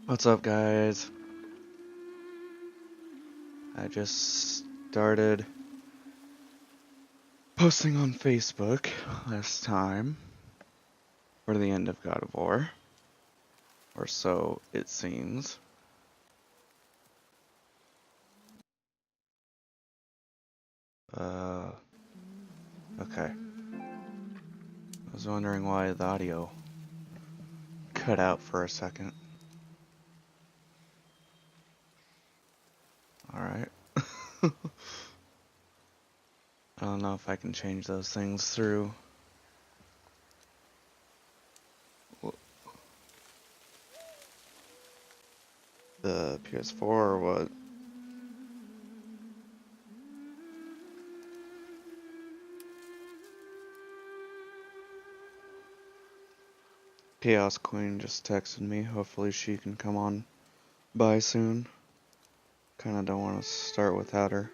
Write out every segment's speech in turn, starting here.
What's up, guys? I just started posting on Facebook last time for the end of God of War, or so it seems. Okay. I was wondering why the audio cut out for a second. Alright. I don't know if I can change those things through the PS4 or what. Chaos Queen just texted me. Hopefully she can come on by soon. Kinda don't want to start without her.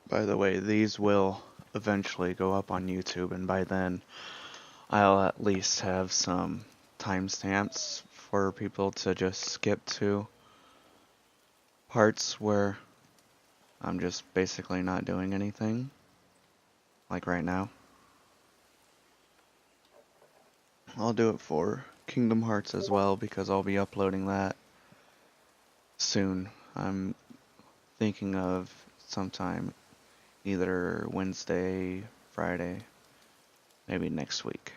By the way, these will eventually go up on YouTube, and by then I'll at least have some timestamps for people to just skip to parts where I'm just basically not doing anything, like right now. I'll do it for Kingdom Hearts as well because I'll be uploading that soon. I'm thinking of sometime either Wednesday, Friday, maybe next week.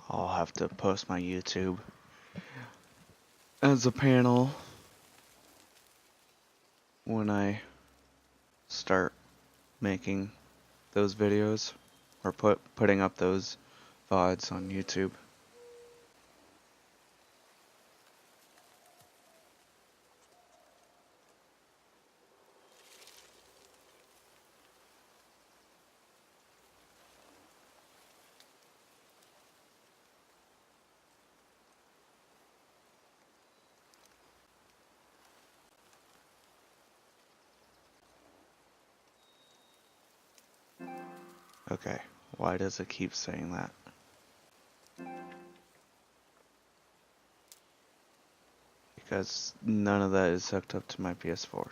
I'll have to post my YouTube as a panel when I start making those videos or putting up those VODs on YouTube. Okay, why does it keep saying that? Because none of that is hooked up to my PS4.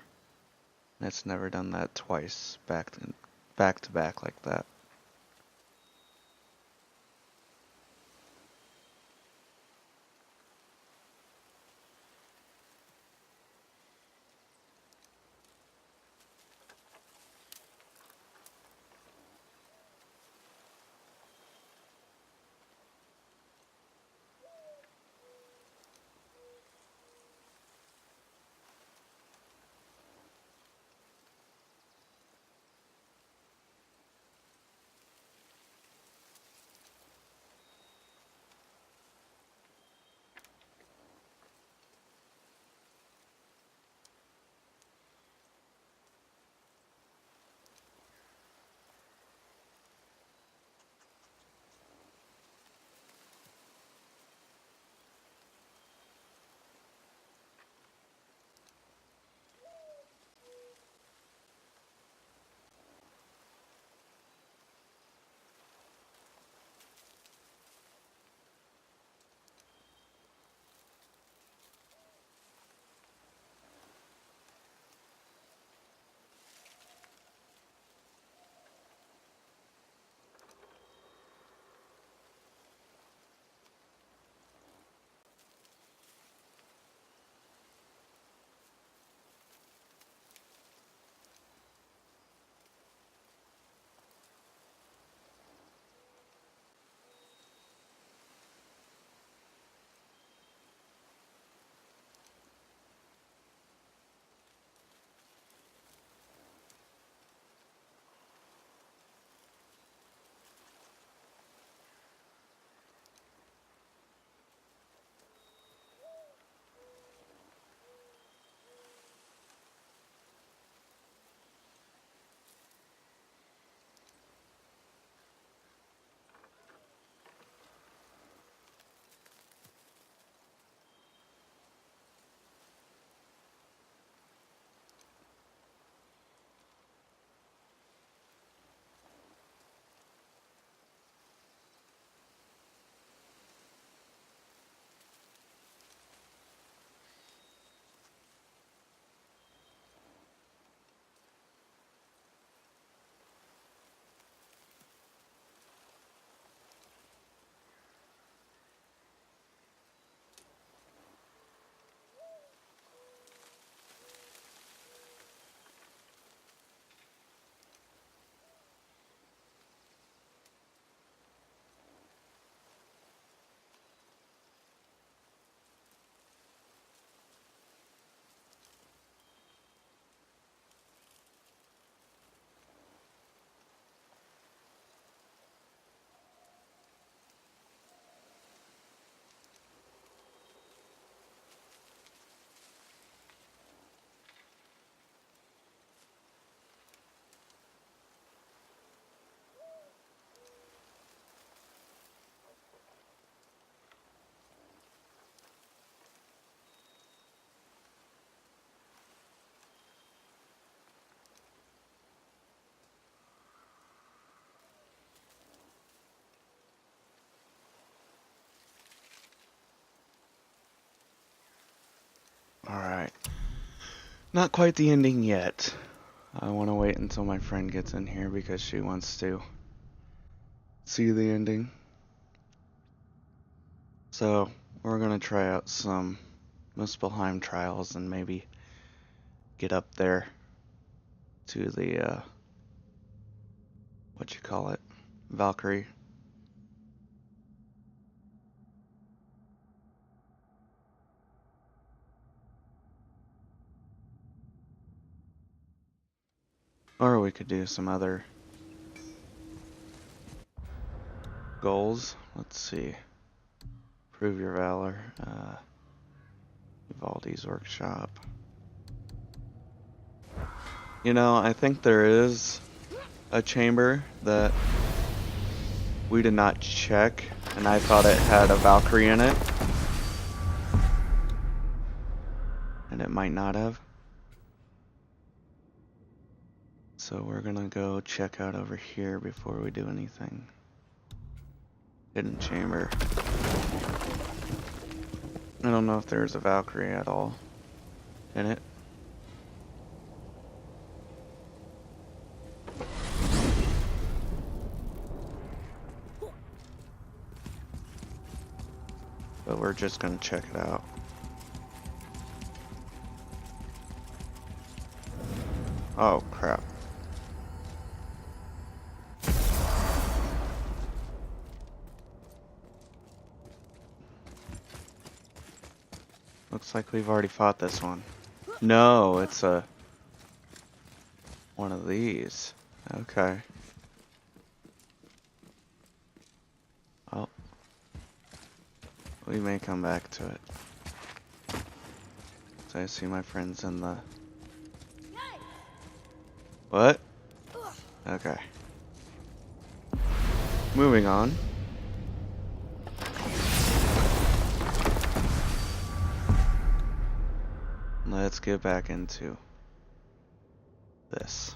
It's never done that twice back to back like that. Not quite the ending yet. I want to wait until my friend gets in here because she wants to see the ending. So, we're going to try out some Muspelheim trials and maybe get up there to the, what you call it, Valkyrie. Or we could do some other goals. Let's see. Prove your valor. Vivaldi's workshop. You know, I think there is a chamber that we did not check, and I thought it had a Valkyrie in it. And it might not have. So we're gonna go check out over here before we do anything. Hidden chamber. I don't know if there's a Valkyrie at all in it. But we're just gonna check it out. Oh crap. Looks like we've already fought this one. No, it's one of these. Okay. Oh. We may come back to it. So I see my friends in the... What? Okay. Moving on. Let's get back into this.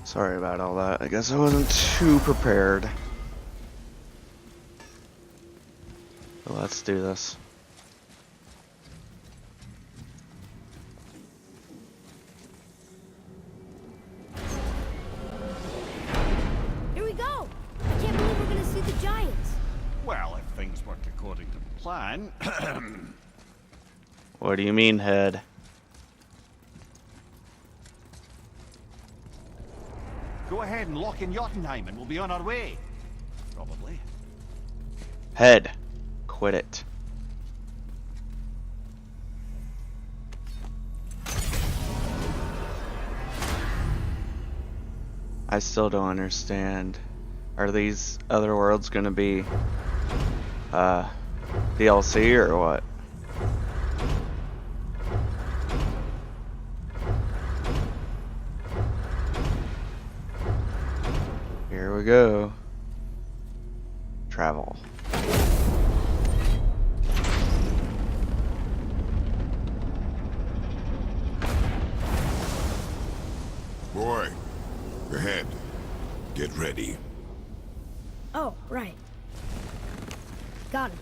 Sorry about all that. I guess I wasn't too prepared. But let's do this. Here we go! I can't believe we're gonna see the giants. Well, if things work according to plan. What do you mean, head? Go ahead and lock in Jotunheim and we'll be on our way. Probably. Head. Quit it. I still don't understand. Are these other worlds gonna be DLC or what? Here we go. Travel. Boy, ahead. Get ready. Oh, right. Got him.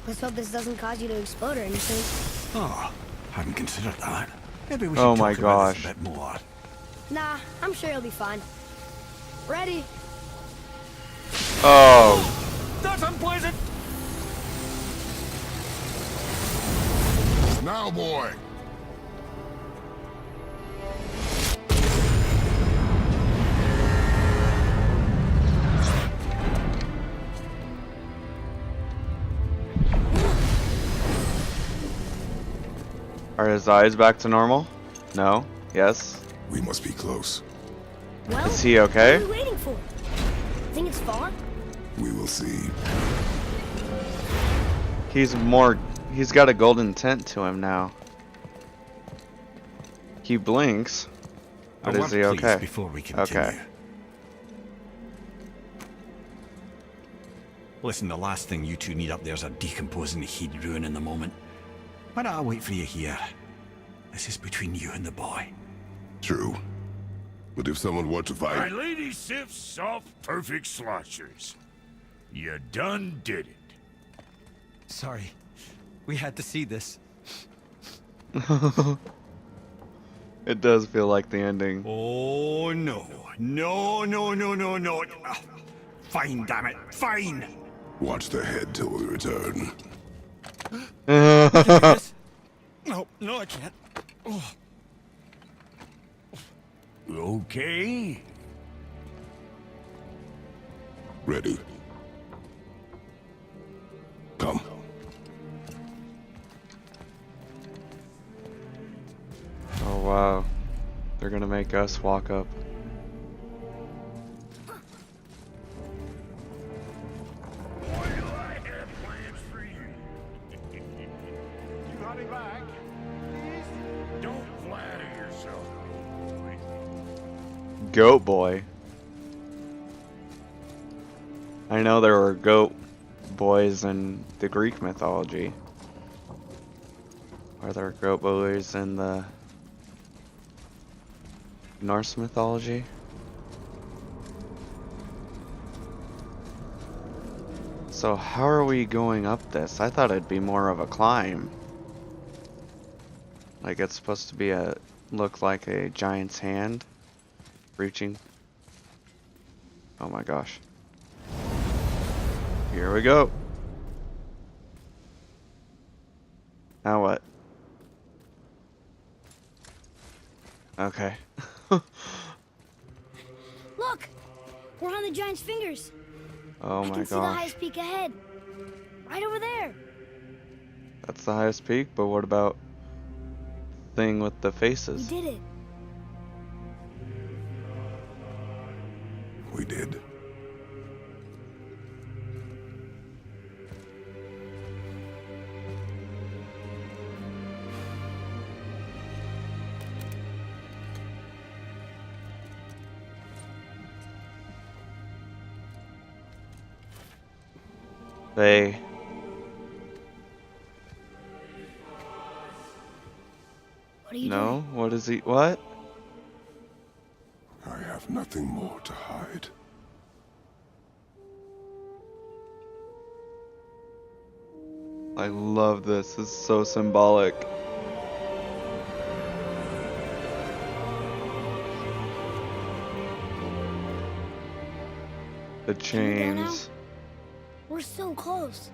Let's hope this doesn't cause you to explode or anything. Oh, hadn't considered that. Maybe we should Oh my talk about gosh. this a bit more. Nah, I'm sure you'll be fine. Ready? Oh, That's unpleasant! Now, boy. are his eyes back to normal? No? Yes? We must be close. Well, Is he okay? what are we waiting for? think it's far? We will see. He's got a golden tint to him now. He blinks. But A is word, he please, okay? before we continue. Okay. Listen, the last thing you two need up there's a decomposing he'd ruin in the moment. Why don't I wait for you here? This is between you and the boy. True. But if someone were to My fight... lady sips soft, perfect sloshers. You done did it. Sorry. We had to see this. It does feel like the ending. Oh, no. No, no, no, no, no. Ah, fine, damn it. Fine. Watch the head till we return. Yes? No, I can't. Oh. Okay. Ready. Come. Oh wow. They're gonna make us walk up. Boy, do I have plans for you. You got it back. Please? Don't flatter yourself. Goat boy. I know there were goat boys in the Greek mythology. Are there goat boys in the Norse mythology? So how are we going up this? I thought it'd be more of a climb. Like it's supposed to be look like a giant's hand reaching. Oh my gosh. Here we go. Now what? Okay. Look! We're on the giant's fingers. Oh I my can see the gosh. highest peak ahead. Right over there. That's the highest peak, but what about thing with the We faces? did it. We did. They What are you No? doing? What is he? What? I have nothing more to hide. I love this. It's so symbolic. The Can we go now? chains. We're so close.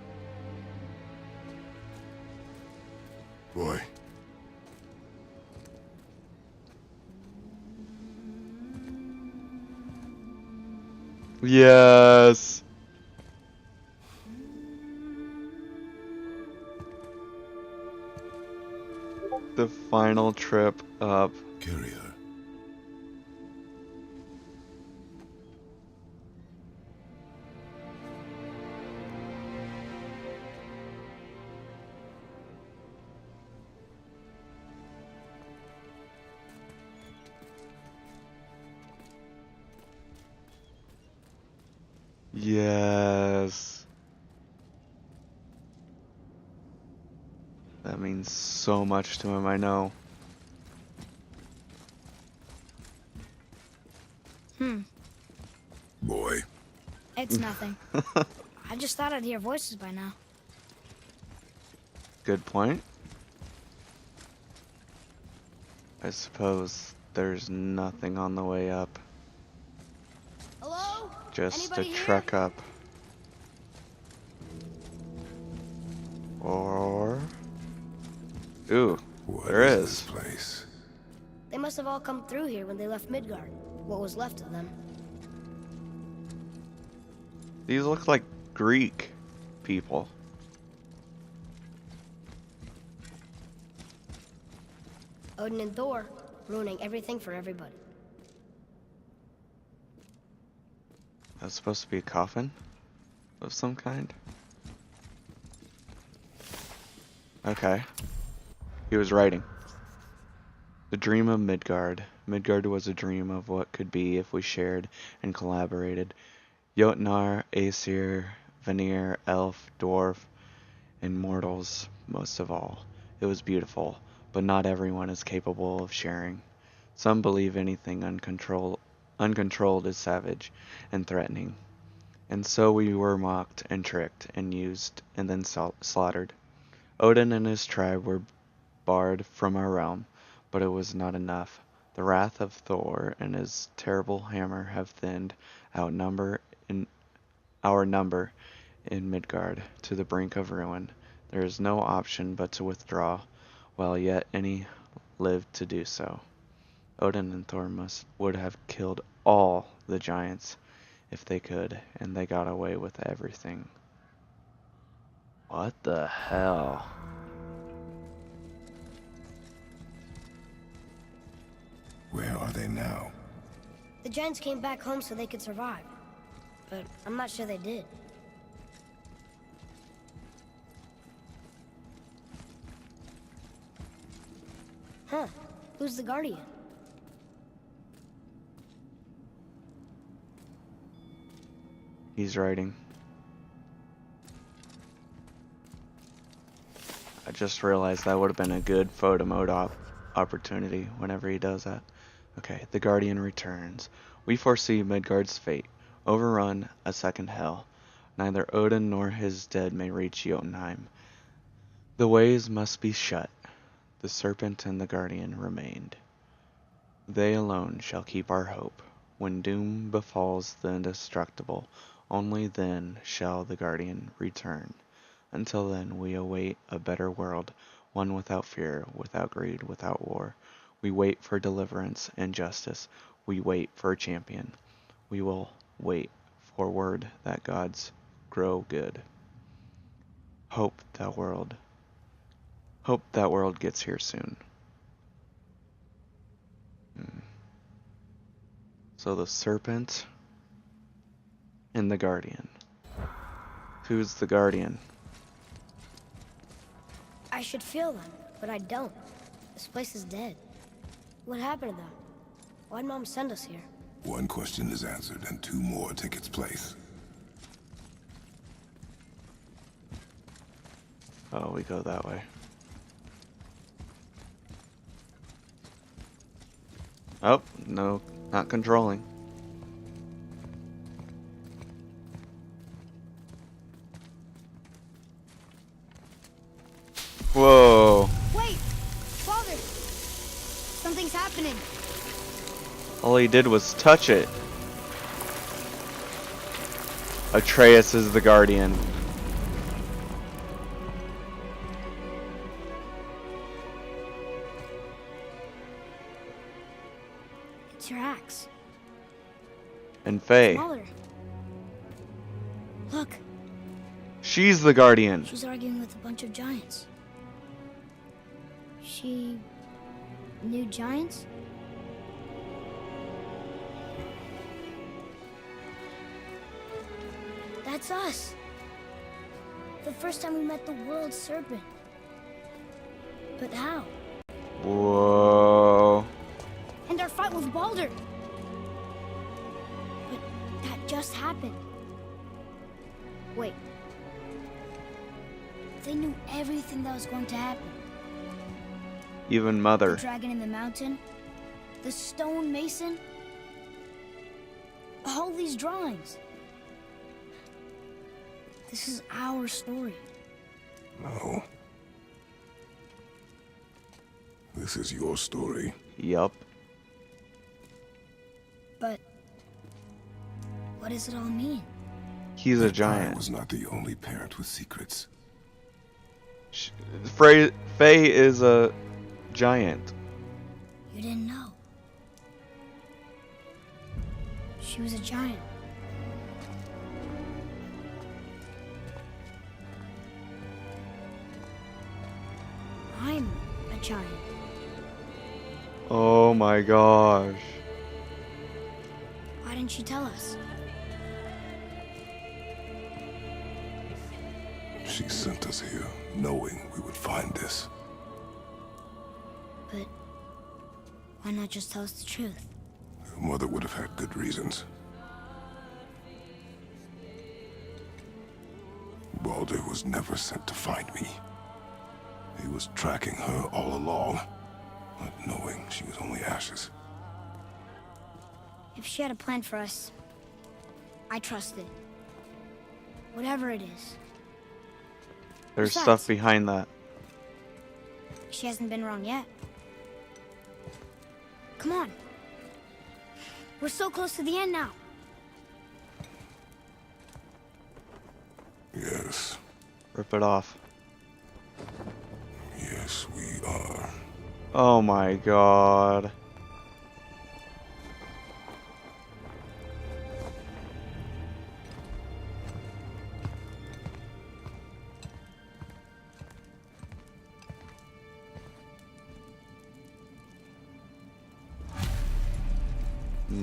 Boy, Yes. The final trip up. carry her. Yes. That means so much to him, I know. Boy, It's nothing. I just thought I'd hear voices by now. Good point. I suppose there's nothing on the way up. Hello? Just Anybody a here? trek up. Or... Ooh, what there is is. this place? They must have all come through here when they left Midgard. What was left of them. These look like Greek people. Odin and Thor, ruining everything for everybody. That's supposed to be a coffin of some kind. Okay. He was writing. The dream of Midgard. Midgard was a dream of what could be if we shared and collaborated. Jotnar, Aesir, Vanir, Elf, Dwarf, and mortals most of all. It was beautiful, but not everyone is capable of sharing. Some believe anything uncontrolled is savage and threatening. And so we were mocked and tricked and used and then slaughtered. Odin and his tribe were barred from our realm, but it was not enough. The wrath of Thor and his terrible hammer have thinned our number in Midgard to the brink of ruin. There is no option but to withdraw, while yet any lived to do so. Odin and Thor would have killed all the giants if they could, and they got away with everything. What the hell? Where are they now? The giants came back home so they could survive. But I'm not sure they did. Huh. Who's the guardian? He's writing. I just realized that would have been a good photo mode opportunity whenever he does that. Okay, the Guardian returns. We foresee Midgard's fate. Overrun, a second hell. Neither Odin nor his dead may reach Jotunheim. The ways must be shut. The serpent and the Guardian remained. They alone shall keep our hope. When doom befalls the indestructible, only then shall the Guardian return. Until then, we await a better world, one without fear, without greed, without war. We wait for deliverance and justice. We wait for a champion. We will wait for word that gods grow good. Hope that world gets here soon. So the serpent and the Guardian. Who's the Guardian? I should feel them, but I don't. This place is dead. What happened to them? Why'd Mom send us here? One question is answered and two more take its place. Oh, we go that way. Oh, no, not controlling. Whoa. Wait! Father! Something's happening. All he did was touch it. Atreus is the Guardian. It's your axe. And Faye. Smaller. Look, She's the Guardian. she's arguing with a bunch of giants. She knew giants? That's us. The first time we met the world serpent. But how? Whoa. And our fight with Baldur. But that just happened. Wait. They knew everything that was going to happen. Even The Mother. dragon in the mountain, the stone mason, all these drawings. This is our story. No. This is your story. Yup. But what does it all mean? He's a I giant. was not the only parent with secrets. Faye is a giant. You didn't know. She was a giant. I'm a giant. Oh my gosh. Why didn't she tell us? She sent us here, knowing we would find this. But why not just tell us the truth? Your mother would have had good reasons. Baldur was never sent to find me. He was tracking her all along, not knowing she was only ashes. If she had a plan for us, I trust it. Whatever it is. There's Besides- stuff behind that. She hasn't been wrong yet. Come on. We're so close to the end now. Yes. Rip it off. Yes, we are. Oh my god.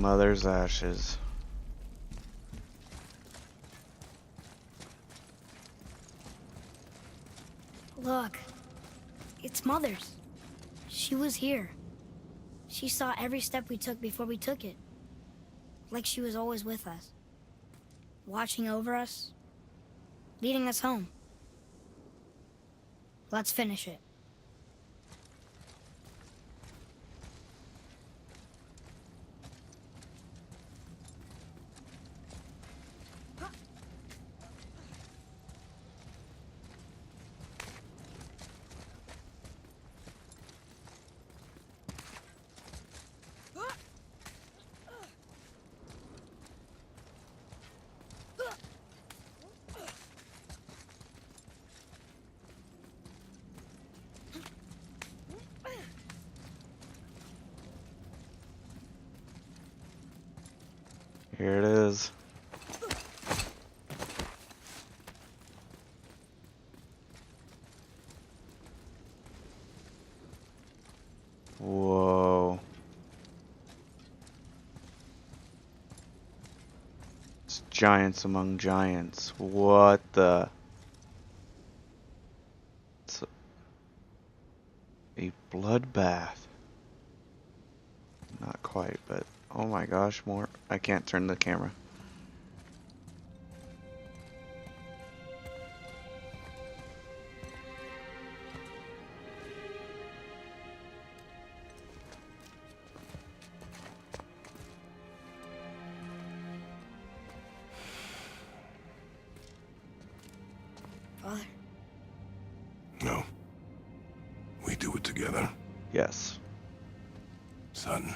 Mother's ashes. Look. It's Mother's. She was here. She saw every step we took before we took it. Like she was always with us. Watching over us. Leading us home. Let's finish it. Here it is. Whoa. It's giants among giants. What the? It's a bloodbath. Not quite, but oh my gosh, more. I can't turn the camera. Father, No. We do it together, Yes. son.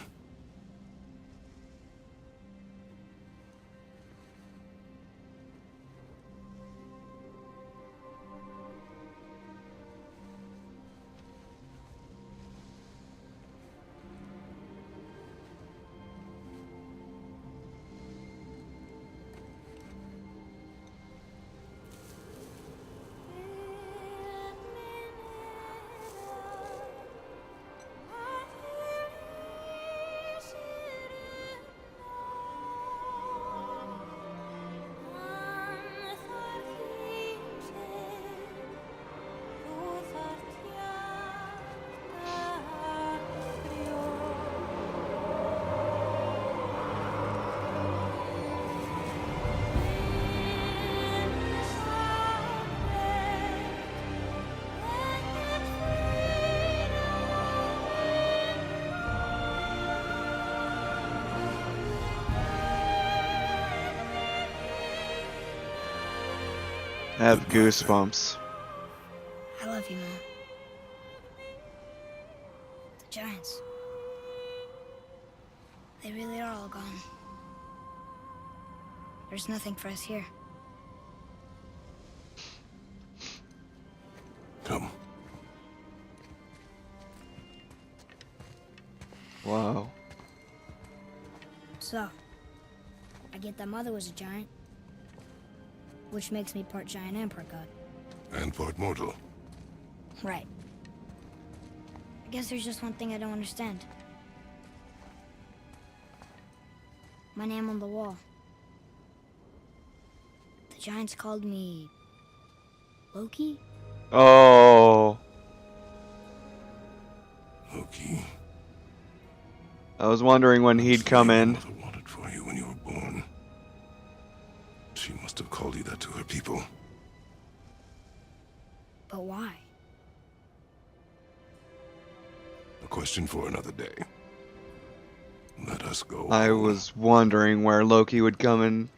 I have goosebumps. I love you, Mom. The giants. They really are all gone. There's nothing for us here. Come. Wow. So, I get that Mother was a giant, which makes me part giant and part god. And part mortal. Right. I guess there's just one thing I don't understand. My name on the wall. The giants called me... Loki? Oh, Loki, I was wondering when I'm he'd sorry come your in. mother wanted for you when you were born. She must have called you that to her people. But why? A question for another day. Let us go I home. was wondering where Loki would come in.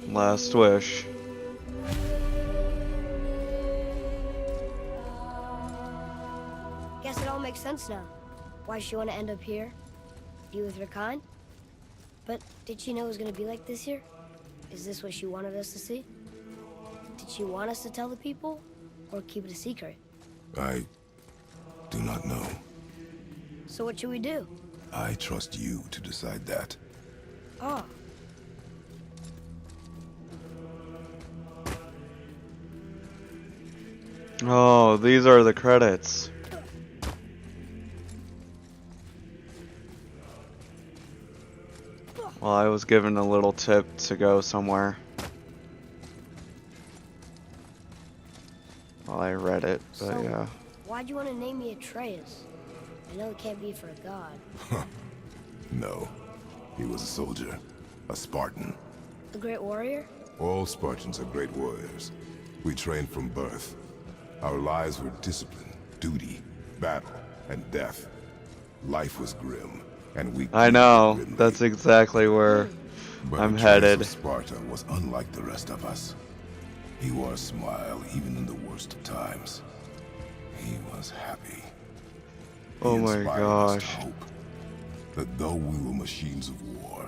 Last wish. Guess it all makes sense now. Why she want to end up here? Be with her kind? But did she know it was going to be like this here? Is this what she wanted us to see? Did she want us to tell the people? Or keep it a secret? I do not know. So what should we do? I trust you to decide that. Oh. Oh, these are the credits. Well, I was given a little tip to go somewhere. Well, I read it, but So, yeah. why'd you want to name me Atreus? I know it can't be for a god. No. He was a soldier. A Spartan. A great warrior? All Spartans are great warriors. We trained from birth. Our lives were discipline, duty, battle, and death. Life was grim, and we I grew know. grimly. That's exactly where But I'm Atreus headed. of Sparta was unlike the rest of us. He wore a smile even in the worst of times. He was happy. He Oh my inspired us to gosh. hope that though we were machines of war,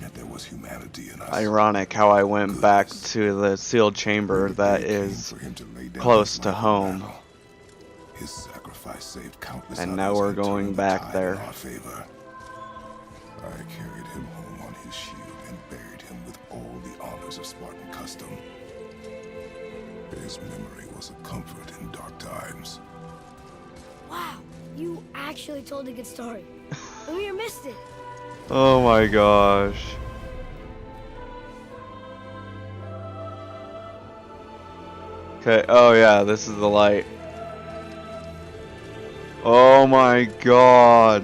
yet there was humanity in us. Ironic how I went back Goodness. to the sealed chamber When the that day came is for him to lay down close his to life in home. battle, his sacrifice saved countless And others now we're and going turned the back tide there. in our favor. I carried him home on his shield and buried him with all the honors of Spartan custom. His memory was a comfort in dark times. Wow, you actually told a good story. We missed it. Oh my gosh. Okay, oh yeah, this is the light. Oh my god.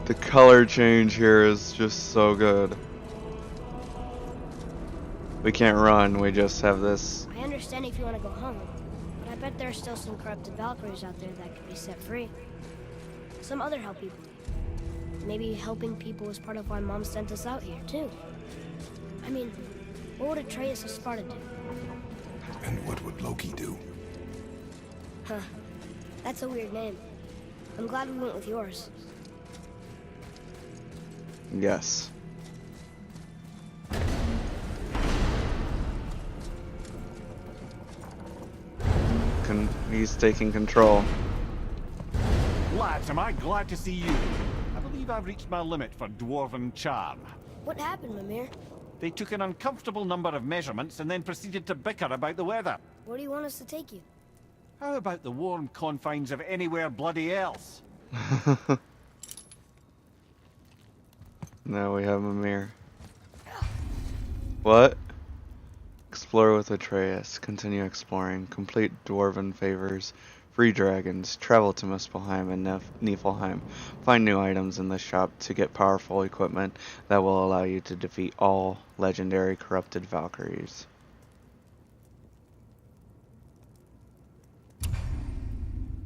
The color change here is just so good. We can't run, we just have this. I understand if you want to go home, but I bet there are still some corrupted Valkyries out there that could be set free. Some other help people. Maybe helping people was part of why Mom sent us out here, too. I mean, what would Atreus of Sparta do? And what would Loki do? Huh. That's a weird name. I'm glad we went with yours. Yes. He's taking control. Lads, am I glad to see you. I believe I've reached my limit for dwarven charm. What happened, Mimir? They took an uncomfortable number of measurements and then proceeded to bicker about the weather. Where do you want us to take you? How about the warm confines of anywhere bloody else? Now we have a mirror. What? Explore with Atreus. Continue exploring. Complete dwarven favors. Free dragons. Travel to Muspelheim and Niflheim. Find new items in the shop to get powerful equipment that will allow you to defeat all legendary corrupted Valkyries.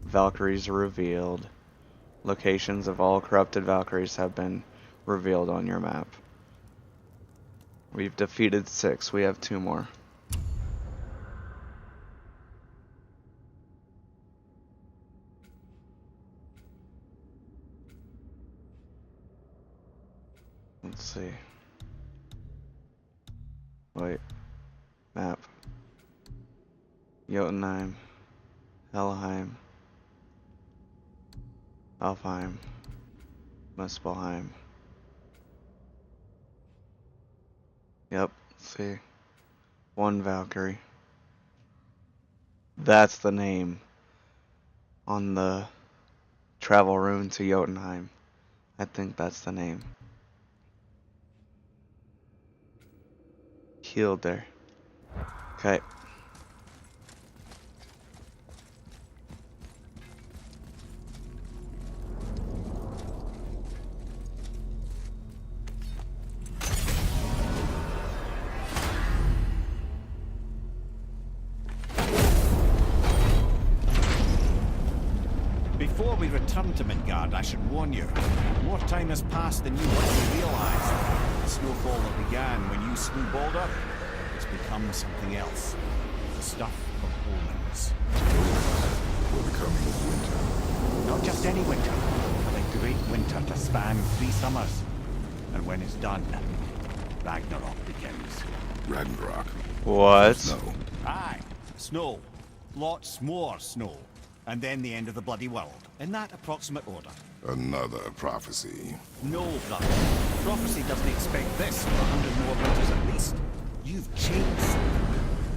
Valkyries revealed. Locations of all corrupted Valkyries have been revealed on your map. We've defeated 6. We have 2 more. Let's see. Wait. Map. Jotunheim. Helheim. Alfheim. Muspelheim. Yep, see. One Valkyrie. That's the name on the travel rune to Jotunheim. I think that's the name. Healed there. Okay. Before we return to Midgard, I should warn you. More time has passed than you likely realize. The snowfall that began when you slew Balder has become something else. The stuff of omens. For the coming of winter. Not just any winter, but a great winter to span 3 summers. And when it's done, Ragnarok begins. Ragnarok. What? Snow. Aye, snow. Lots more snow. And then the end of the bloody world. In that approximate order. Another prophecy. No, brother. Prophecy doesn't expect this for 100 more winters at least. You've changed.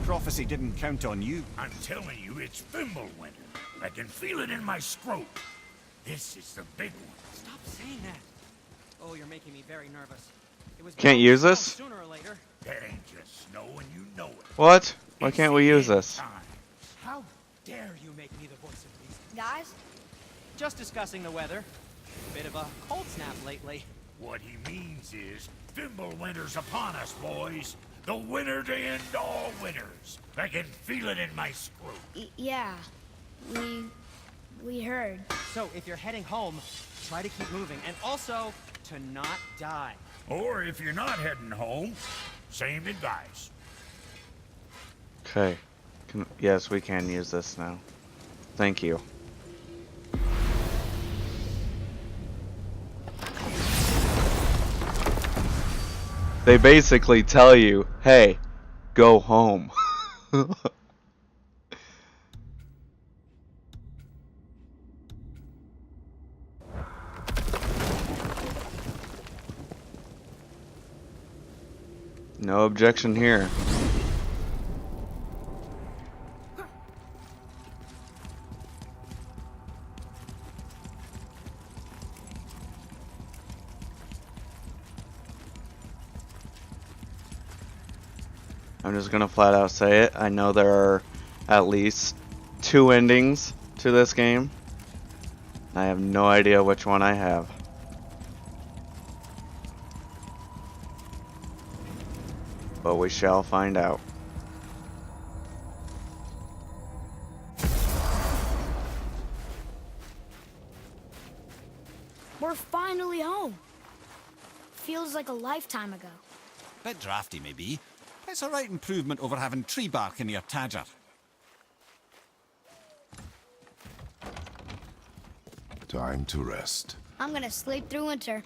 Prophecy didn't count on you. I'm telling you, it's Fimbulwinter. I can feel it in my scrote. This is the big one. Stop saying that. Oh, you're making me very nervous. It was Can't bound use to come this? Sooner or later. That ain't just snow, and you know it. What? Why It's can't we the use end this? time. How dare you make me the voice of reason? Guys, Just discussing the weather. Bit of a cold snap lately. What he means is, Fimbulwinter's upon us, boys. The winter to end all winters. I can feel it in my scrote. yeah. We heard. So if you're heading home, try to keep moving. And also, to not die. Or if you're not heading home, same advice. Okay. Yes, we can use this now. Thank you. They basically tell you, hey, go home. No objection here. I'm just gonna flat out say it. I know there are at least 2 endings to this game. I have no idea which one I have. But we shall find out. We're finally home. Feels like a lifetime ago. Bit drafty, maybe. It's a right improvement over having tree bark in your tadger. Time to rest. I'm gonna sleep through winter.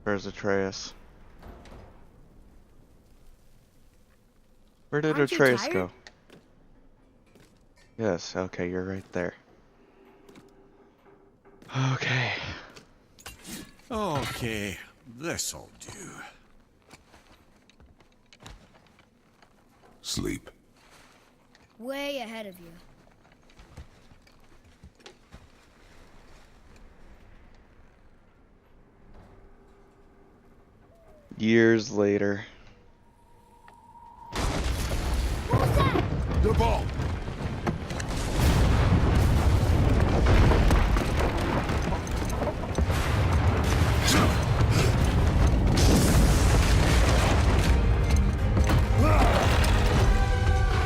Where's Atreus? Where did Aren't you Atreus tired? go? Yes, okay, you're right there. Okay. Okay, this'll do. Sleep. Way ahead of you. Years later. What was that? The ball!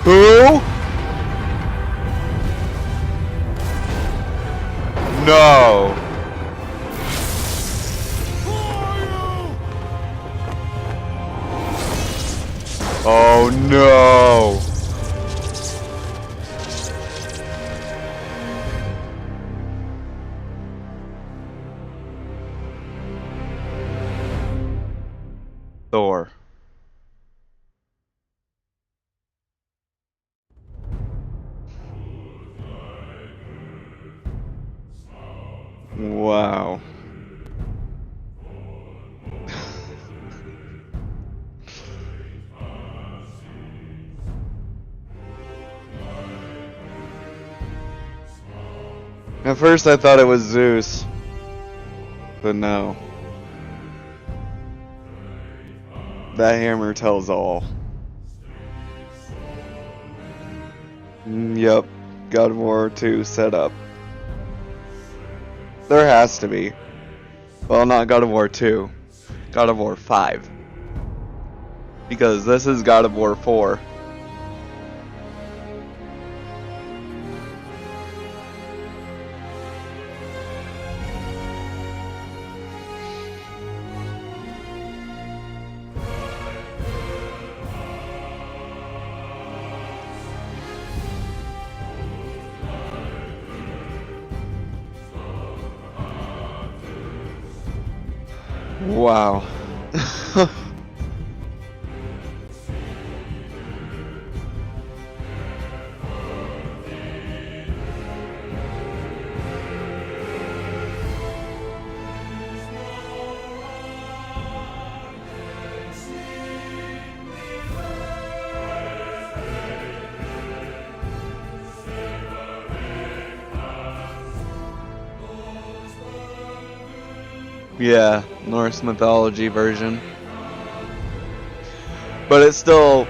Who? No. Oh no. Thor. Wow. At first I thought it was Zeus, but no. That hammer tells all. Yep, God of War 2 set up. There has to be. Well, not God of War 2. God of War 5. Because this is God of War 4. Wow. Yeah, Norse mythology version. But it's still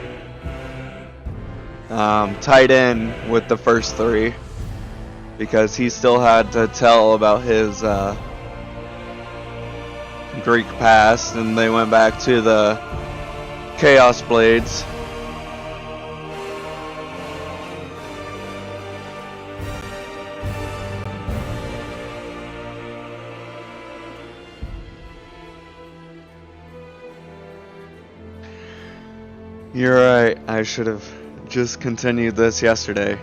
tied in with the first three. Because he still had to tell about his Greek past, and they went back to the Chaos Blades. You're right, I should have just continued this yesterday.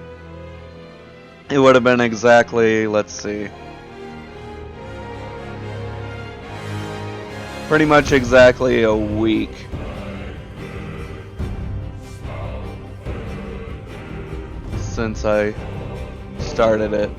It would have been exactly, let's see, pretty much exactly a week. Since I started it.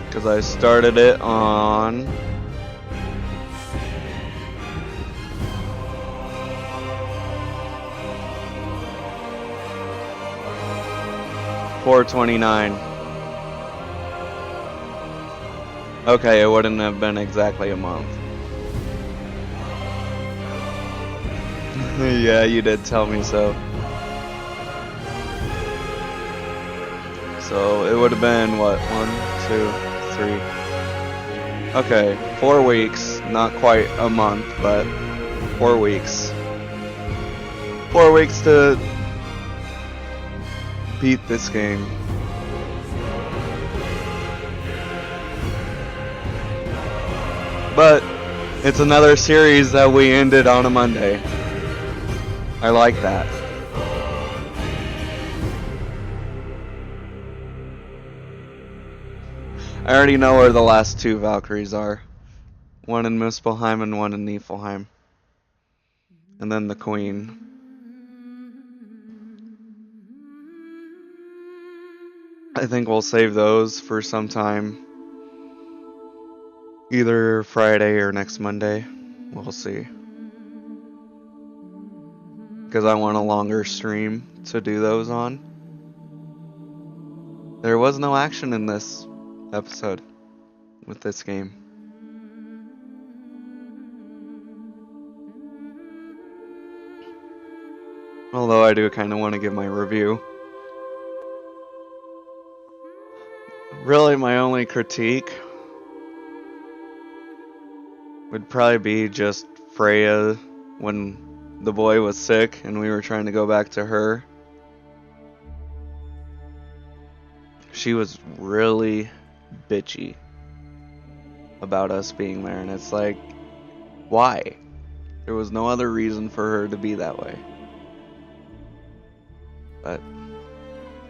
Because I started it on $4.29. Okay, it wouldn't have been exactly a month. Yeah, you did tell me so. So it would have been what? 1, 2, 3. Okay, 4 weeks. Not quite a month, but 4 weeks. 4 weeks to beat this game. But it's another series that we ended on a Monday. I like that. I already know where the last 2 Valkyries are. One in Muspelheim and one in Niflheim. And then the Queen. I think we'll save those for some time. Either Friday or next Monday. We'll see. Because I want a longer stream to do those on. There was no action in this episode with this game. Although I do kind of want to give my review. Really, my only critique would probably be just Freya when the boy was sick and we were trying to go back to her. She was really bitchy about us being there, and it's like, why? There was no other reason for her to be that way. But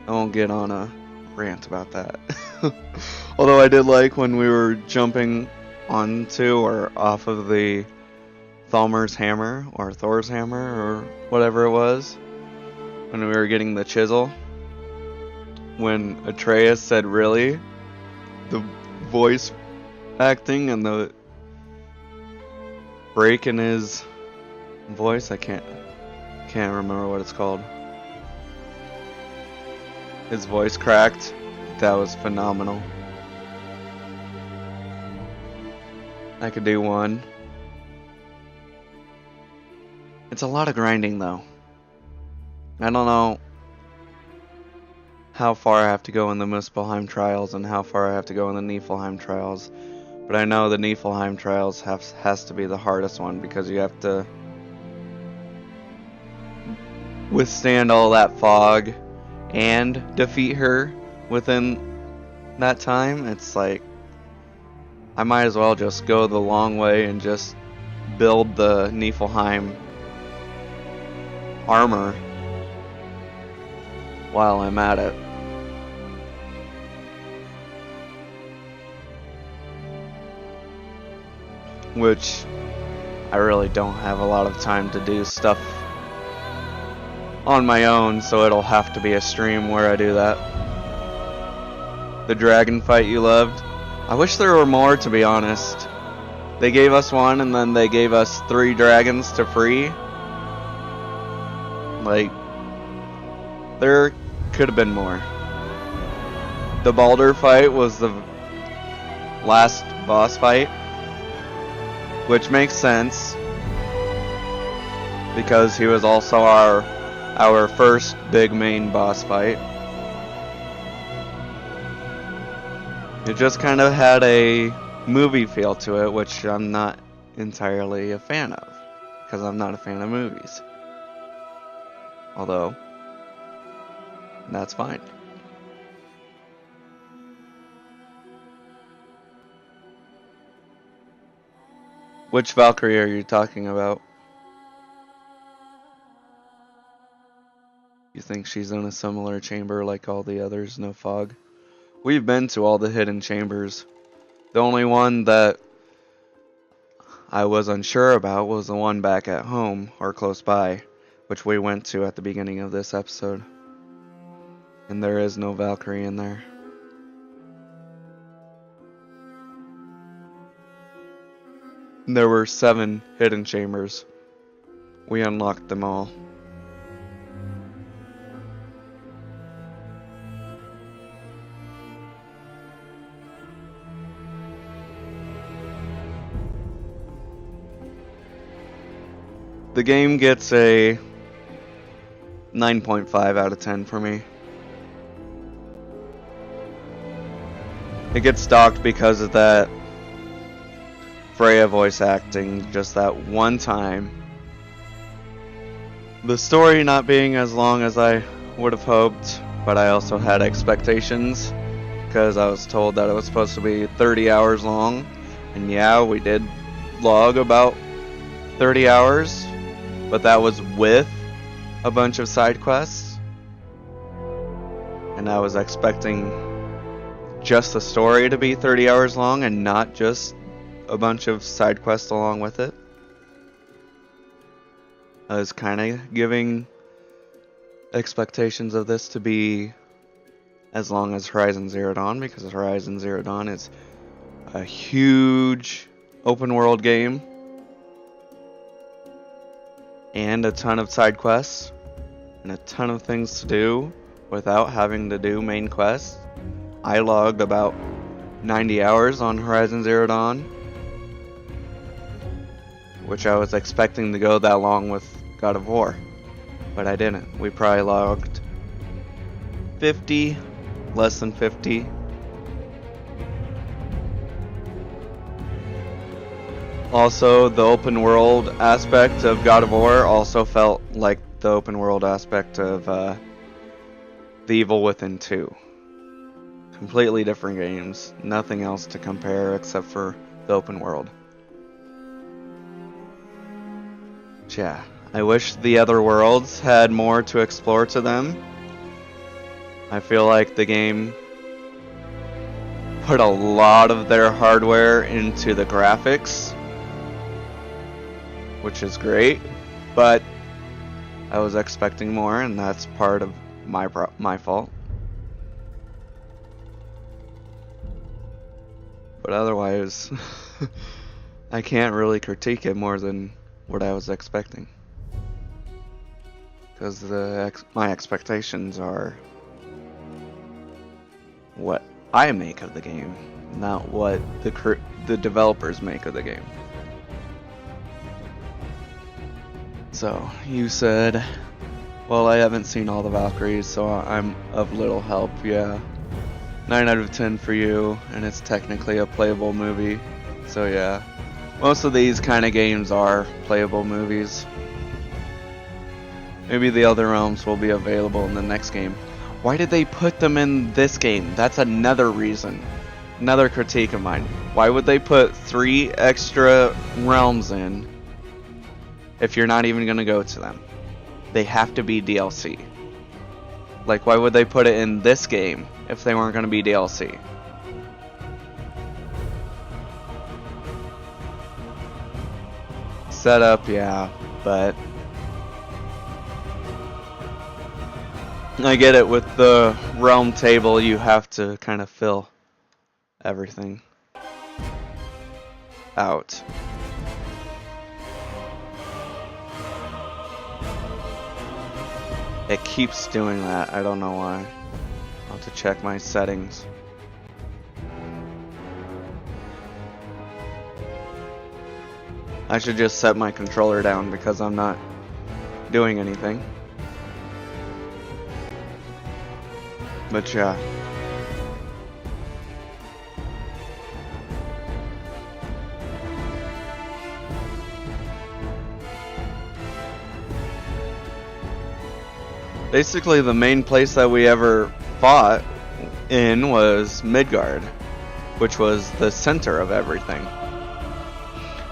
I won't get on a rant about that. Although I did like when we were jumping onto or off of the Thalmer's hammer or Thor's hammer or whatever it was, when we were getting the chisel, when Atreus said really, the voice acting and the break in his voice, I can't remember what it's called. His voice cracked. That was phenomenal. I could do one. It's a lot of grinding though. I don't know how far I have to go in the Muspelheim trials and how far I have to go in the Niflheim trials. But I know the Niflheim trials has to be the hardest one because you have to withstand all that fog and defeat her within that time. It's like I might as well just go the long way and just build the Niflheim armor while I'm at it. Which I really don't have a lot of time to do stuff on my own, so it'll have to be a stream where I do that. The dragon fight you loved? I wish there were more, to be honest. They gave us one and then they gave us 3 dragons to free. Like, there could have been more. The Baldur fight was the last boss fight, which makes sense because he was also our first big main boss fight. It just kind of had a movie feel to it, which I'm not entirely a fan of because I'm not a fan of movies. Although, that's fine. Which Valkyrie are you talking about? You think she's in a similar chamber like all the others, no fog? We've been to all the hidden chambers. The only one that I was unsure about was the one back at home or close by, which we went to at the beginning of this episode. And there is no Valkyrie in there. There were 7 hidden chambers. We unlocked them all. The game gets a 9.5 out of 10 for me. It gets docked because of that Freya voice acting just that one time. The story not being as long as I would have hoped, but I also had expectations because I was told that it was supposed to be 30 hours long. And yeah, we did log about 30 hours, but that was with a bunch of side quests. And I was expecting just the story to be 30 hours long and not just a bunch of side quests along with it. I was kind of giving expectations of this to be as long as Horizon Zero Dawn, because Horizon Zero Dawn is a huge open world game and a ton of side quests and a ton of things to do without having to do main quests. I logged about 90 hours on Horizon Zero Dawn, which I was expecting to go that long with God of War, but I didn't. We probably logged 50, less than 50. Also, the open world aspect of God of War also felt like the open world aspect of The Evil Within 2. Completely different games. Nothing else to compare except for the open world. But yeah, I wish the other worlds had more to explore to them. I feel like the game put a lot of their hardware into the graphics, which is great, but I was expecting more, and that's part of my fault. But otherwise, I can't really critique it more than what I was expecting, because my expectations are what I make of the game, not what the developers make of the game. So you said, well, I haven't seen all the Valkyries, so I'm of little help. Yeah, 9 out of 10 for you, and it's technically a playable movie. So yeah, most of these kind of games are playable movies. Maybe the other realms will be available in the next game. Why did they put them in this game? That's another reason. Another critique of mine. Why would they put 3 extra realms in if you're not even going to go to them? They have to be DLC. Like, why would they put it in this game if they weren't going to be DLC? Setup, yeah, but I get it, with the realm table you have to kind of fill everything out. It keeps doing that, I don't know why. I'll have to check my settings. I should just set my controller down because I'm not doing anything. But yeah. Basically, the main place that we ever fought in was Midgard, which was the center of everything.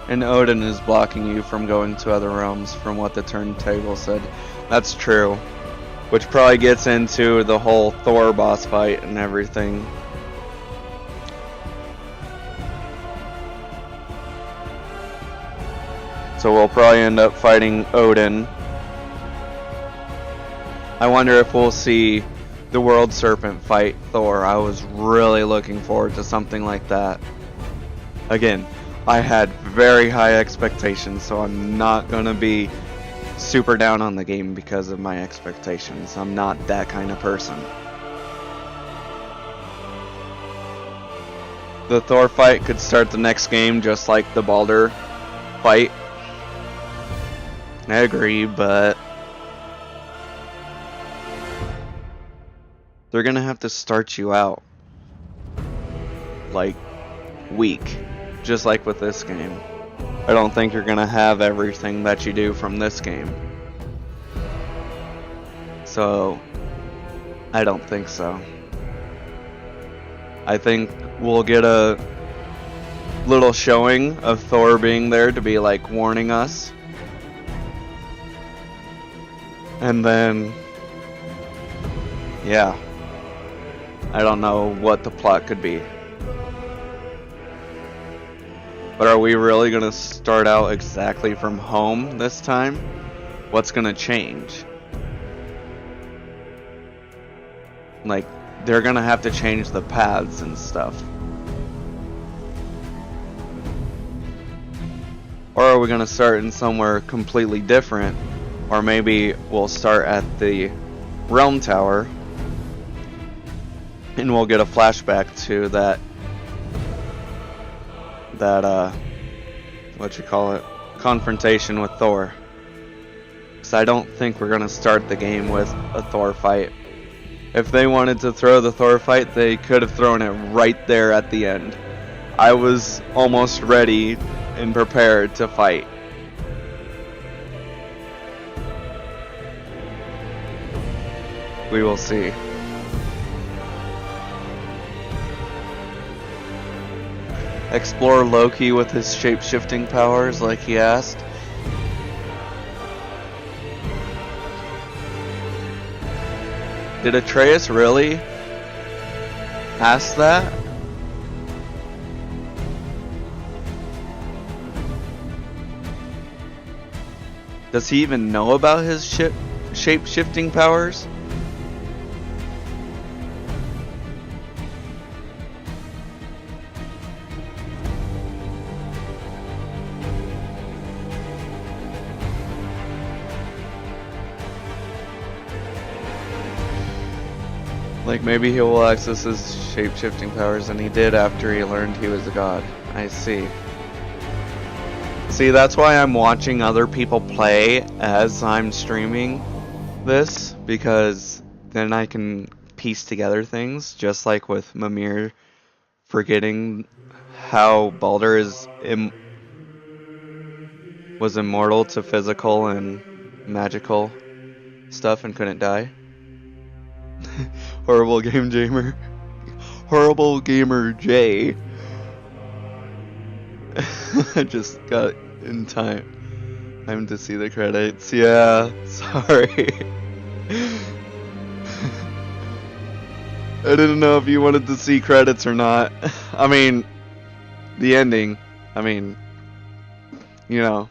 And Odin is blocking you from going to other realms, from what the turntable said. That's true. Which probably gets into the whole Thor boss fight and everything. So we'll probably end up fighting Odin. I wonder if we'll see the World Serpent fight Thor. I was really looking forward to something like that. Again, I had very high expectations, so I'm not gonna be super down on the game because of my expectations. I'm not that kind of person. The Thor fight could start the next game just like the Baldur fight. I agree, but they're gonna have to start you out like weak, just like with this game. I don't think you're gonna have everything that you do from this game. So, I don't think so. I think we'll get a little showing of Thor being there to be like warning us. And then, yeah. I don't know what the plot could be. But are we really going to start out exactly from home this time? What's going to change? Like, they're going to have to change the paths and stuff. Or are we going to start in somewhere completely different? Or maybe we'll start at the Realm Tower and we'll get a flashback to that confrontation with Thor. Because I don't think we're gonna start the game with a Thor fight. If they wanted to throw the Thor fight, they could have thrown it right there at the end. I was almost ready and prepared to fight. We will see. Explore Loki with his shape-shifting powers like he asked. Did Atreus really ask that? Does he even know about his shape-shifting powers? Like, maybe he will access his shape-shifting powers, and he did after he learned he was a god. I see. See, that's why I'm watching other people play as I'm streaming this, because then I can piece together things, just like with Mimir forgetting how Baldur was immortal to physical and magical stuff and couldn't die. Horrible game jammer. Horrible gamer J. I just got in time to see the credits. Yeah, sorry. I didn't know if you wanted to see credits or not. I mean, the ending. I mean, you know,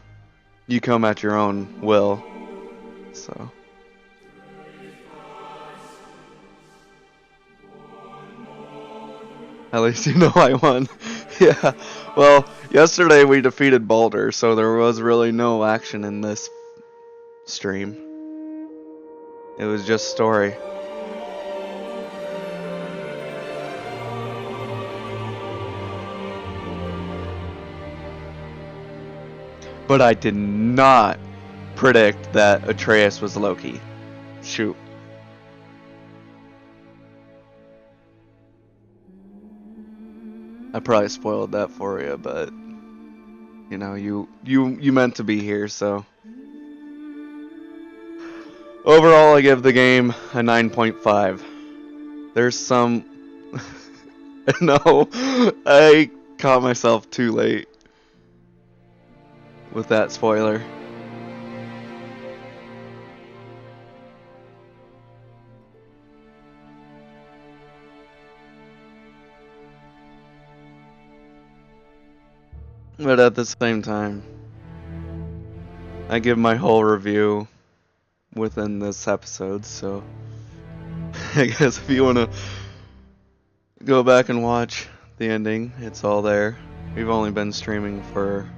you come at your own will. So. At least you know I won. Yeah. Well, yesterday we defeated Baldur, so there was really no action in this stream. It was just story. But I did not predict that Atreus was Loki. Shoot. I probably spoiled that for you, but you know, you meant to be here, so. Overall, I give the game a 9.5. There's some no, I caught myself too late with that spoiler. But at the same time, I give my whole review within this episode, so I guess if you want to go back and watch the ending, it's all there. We've only been streaming for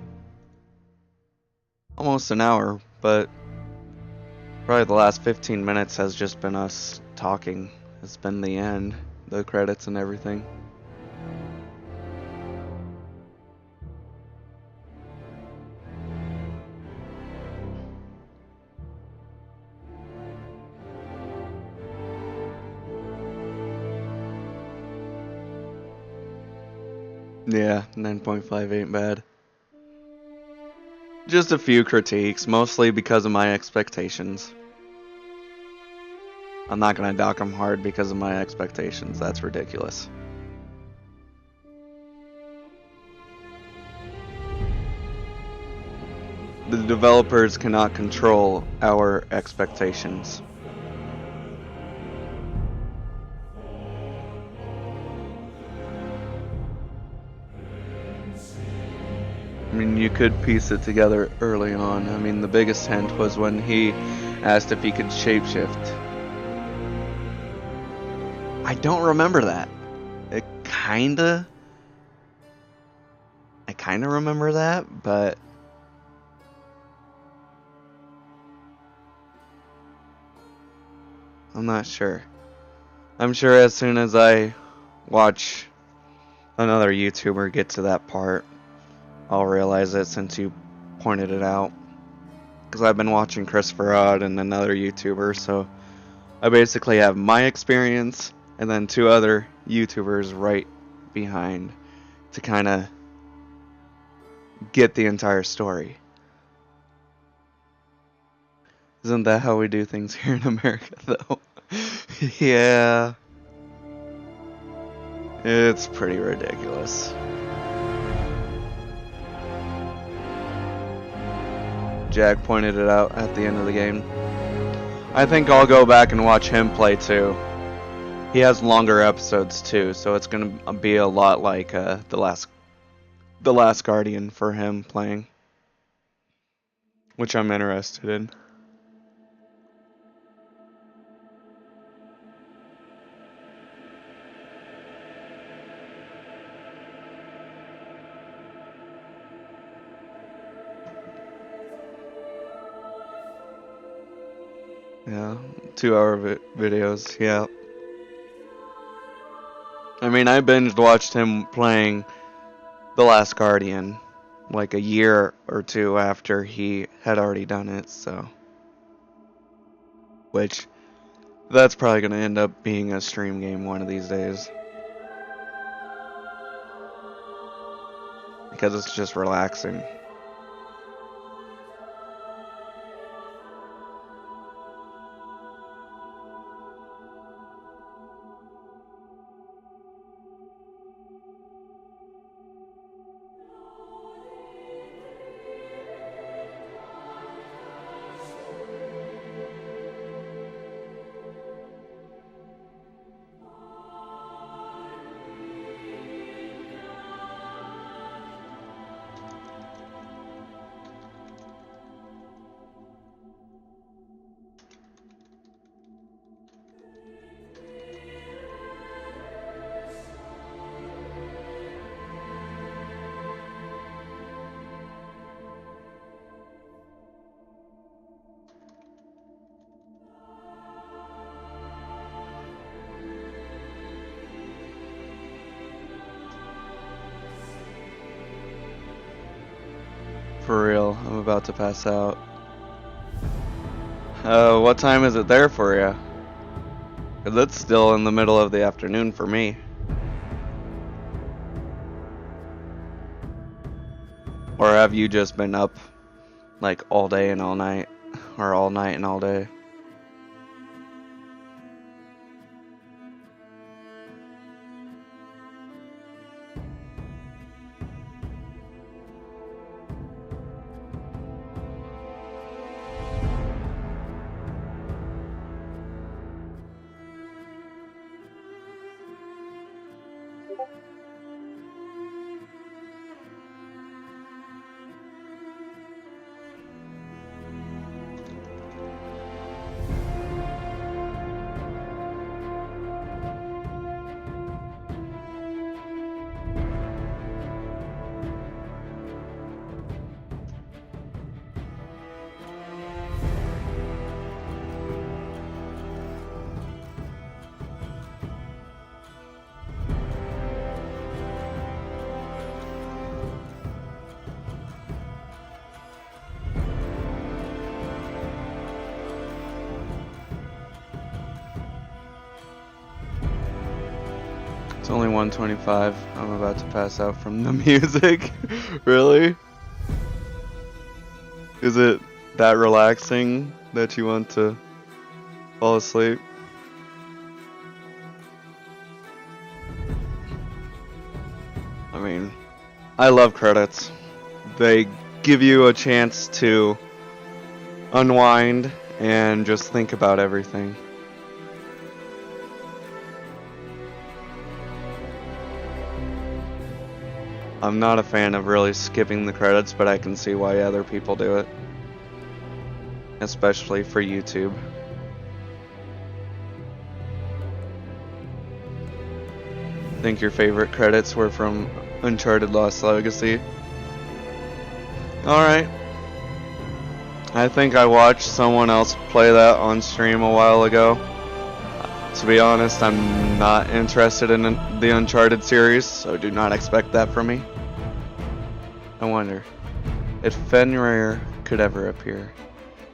almost an hour, but probably the last 15 minutes has just been us talking. It's been the end, the credits and everything. Yeah, 9.5 ain't bad. Just a few critiques, mostly because of my expectations. I'm not gonna dock them hard because of my expectations, that's ridiculous. The developers cannot control our expectations. I mean, you could piece it together early on. I mean, the biggest hint was when he asked if he could shapeshift. I don't remember that. I kinda remember that, but I'm not sure. I'm sure as soon as I watch another YouTuber get to that part, I'll realize it since you pointed it out. Because I've been watching Christopher Odd and another YouTuber, so I basically have my experience and then two other YouTubers right behind to kind of get the entire story. Isn't that how we do things here in America, though? Yeah. It's pretty ridiculous. Jack pointed it out at the end of the game. I think I'll go back and watch him play too. He has longer episodes too, so it's gonna be a lot like the last Guardian for him playing, which I'm interested in. Yeah, 2-hour videos, yeah. I mean, I binged watched him playing The Last Guardian like a year or two after he had already done it, so. Which, that's probably going to end up being a stream game one of these days. Because it's just relaxing. For real, I'm about to pass out. What time is it there for you? 'Cause it's still in the middle of the afternoon for me. Or have you just been up like all day and all night? Or all night and all day? It's only 1:25. I'm about to pass out from the music. Really? Is it that relaxing that you want to fall asleep? I mean, I love credits. They give you a chance to unwind and just think about everything. I'm not a fan of really skipping the credits, but I can see why other people do it. Especially for YouTube. I think your favorite credits were from Uncharted Lost Legacy. Alright. I think I watched someone else play that on stream a while ago. To be honest, I'm not interested in the Uncharted series, so do not expect that from me. I wonder if Fenrir could ever appear.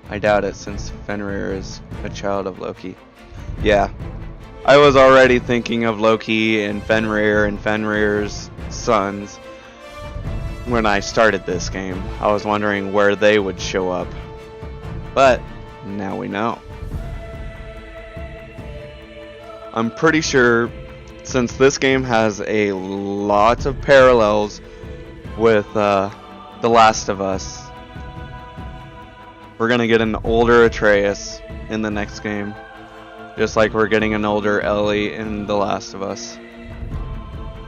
I doubt it, since Fenrir is a child of Loki. Yeah, I was already thinking of Loki and Fenrir's sons when I started this game. I was wondering where they would show up. But now we know. I'm pretty sure, since this game has a lot of parallels with The Last of Us, We're gonna get an older Atreus in the next game. Just like we're getting an older Ellie in The Last of Us.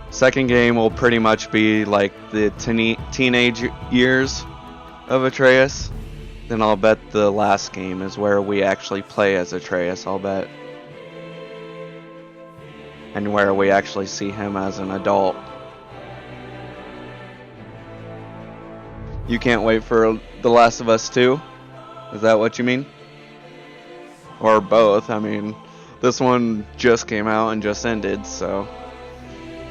Second game will pretty much be like the teenage years of Atreus. Then I'll bet the last game is where we actually play as Atreus, I'll bet. And where we actually see him as an adult. You can't wait for The Last of Us 2? Is that what you mean? Or both? I mean, this one just came out and just ended, so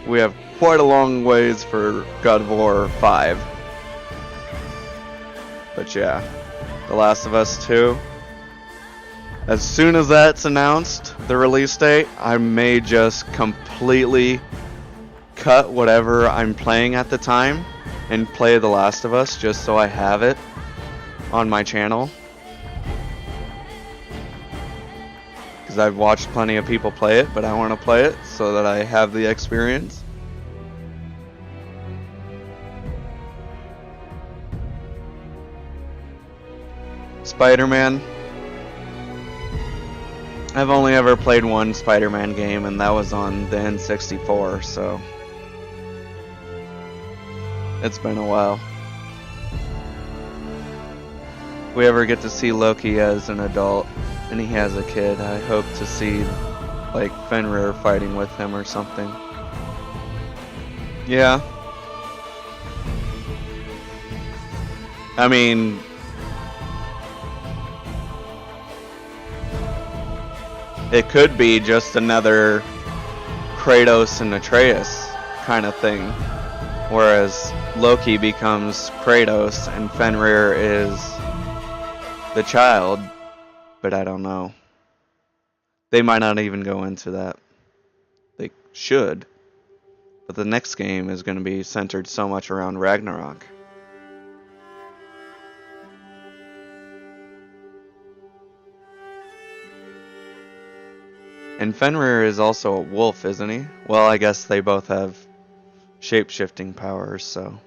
we have quite a long ways for God of War 5. But yeah, The Last of Us 2. As soon as that's announced, the release date, I may just completely cut whatever I'm playing at the time and play The Last of Us just so I have it on my channel. Because I've watched plenty of people play it, but I want to play it so that I have the experience. Spider-Man. I've only ever played one Spider-Man game, and that was on the N64, so it's been a while. If we ever get to see Loki as an adult, and he has a kid, I hope to see, like, Fenrir fighting with him or something. Yeah. I mean, it could be just another Kratos and Atreus kind of thing, whereas Loki becomes Kratos and Fenrir is the child, but I don't know. They might not even go into that. They should, but the next game is going to be centered so much around Ragnarok. And Fenrir is also a wolf, isn't he? Well, I guess they both have shape-shifting powers, so.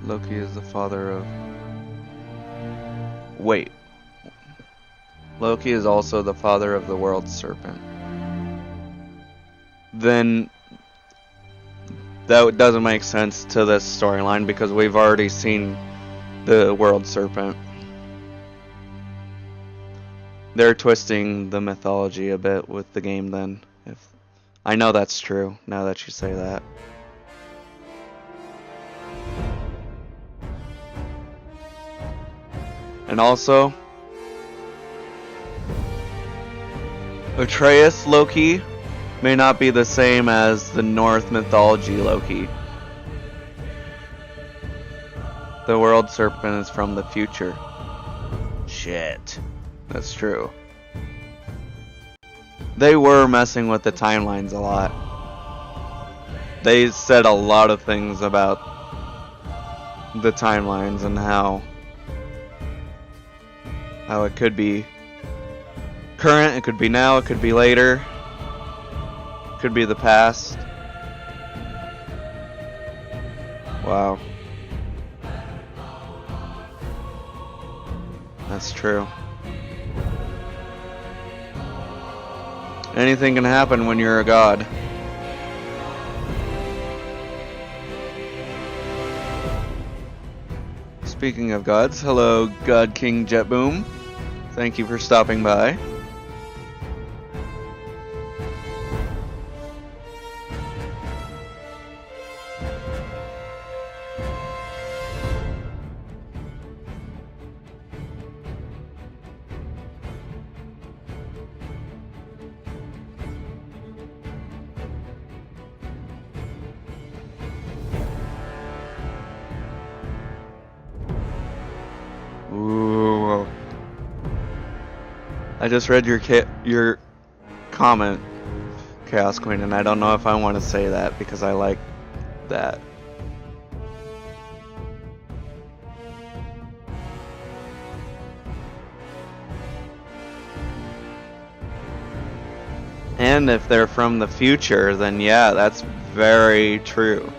Loki is the father of... Wait. Loki is also the father of the world serpent. Then that doesn't make sense to this storyline because we've already seen the world serpent. They're twisting the mythology a bit with the game then. I know that's true now that you say that. And also, Atreus Loki may not be the same as the Norse mythology Loki. The world serpent is from the future. Shit. That's true. They were messing with the timelines a lot. They said a lot of things about the timelines and how it could be current, it could be now, it could be later, it could be the past. Wow. That's true. Anything can happen when you're a god. Speaking of gods, hello God King Jetboom. Thank you for stopping by. I just read your comment, Chaos Queen, and I don't know if I want to say that because I like that. And if they're from the future, then yeah, that's very true.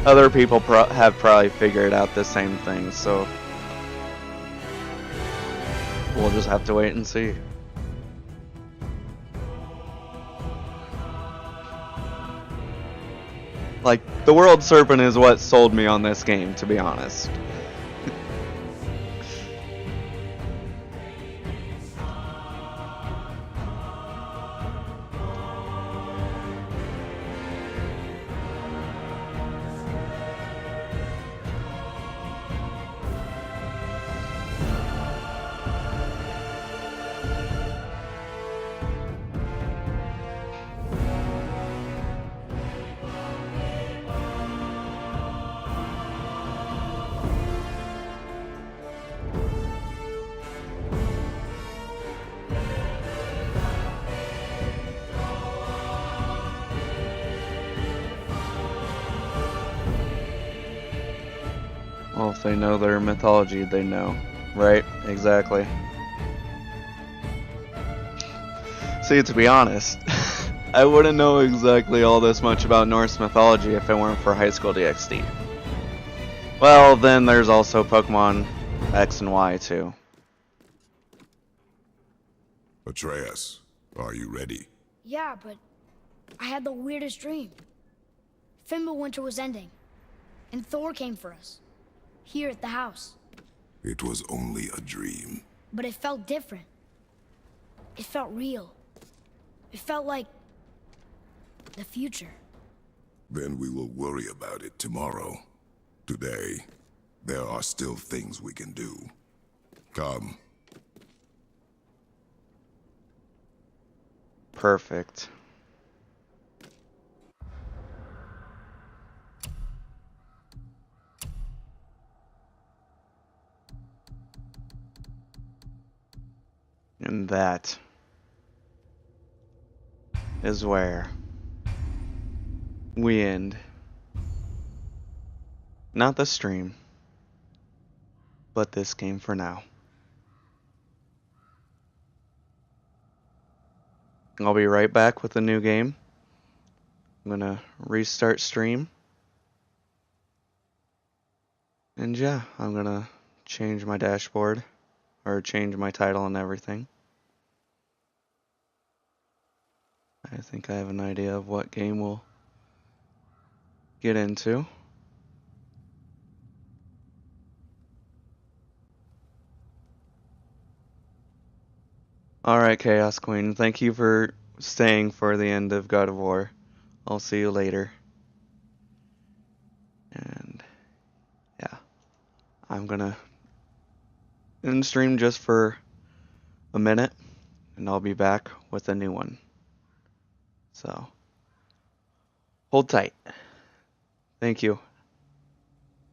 Other people have probably figured out the same thing, so we'll just have to wait and see. Like, the World Serpent is what sold me on this game, to be honest. Well, if they know their mythology, they know. Right? Exactly. See, to be honest, I wouldn't know exactly all this much about Norse mythology if it weren't for High School DxD. Well, then there's also Pokemon X and Y, too. Atreus, are you ready? Yeah, but I had the weirdest dream. Fimbulwinter was ending, and Thor came for us. Here at the house. It was only a dream. But it felt different. It felt real. It felt like the future. Then we will worry about it tomorrow. Today, there are still things we can do. Come. Perfect. And that is where we end. Not the stream, but this game for now. I'll be right back with a new game. I'm gonna restart stream. And yeah, I'm gonna change my dashboard, or change my title and everything. I think I have an idea of what game we'll get into. Alright, Chaos Queen, thank you for staying for the end of God of War. I'll see you later. And yeah, I'm gonna end stream just for a minute, and I'll be back with a new one. So, hold tight. Thank you.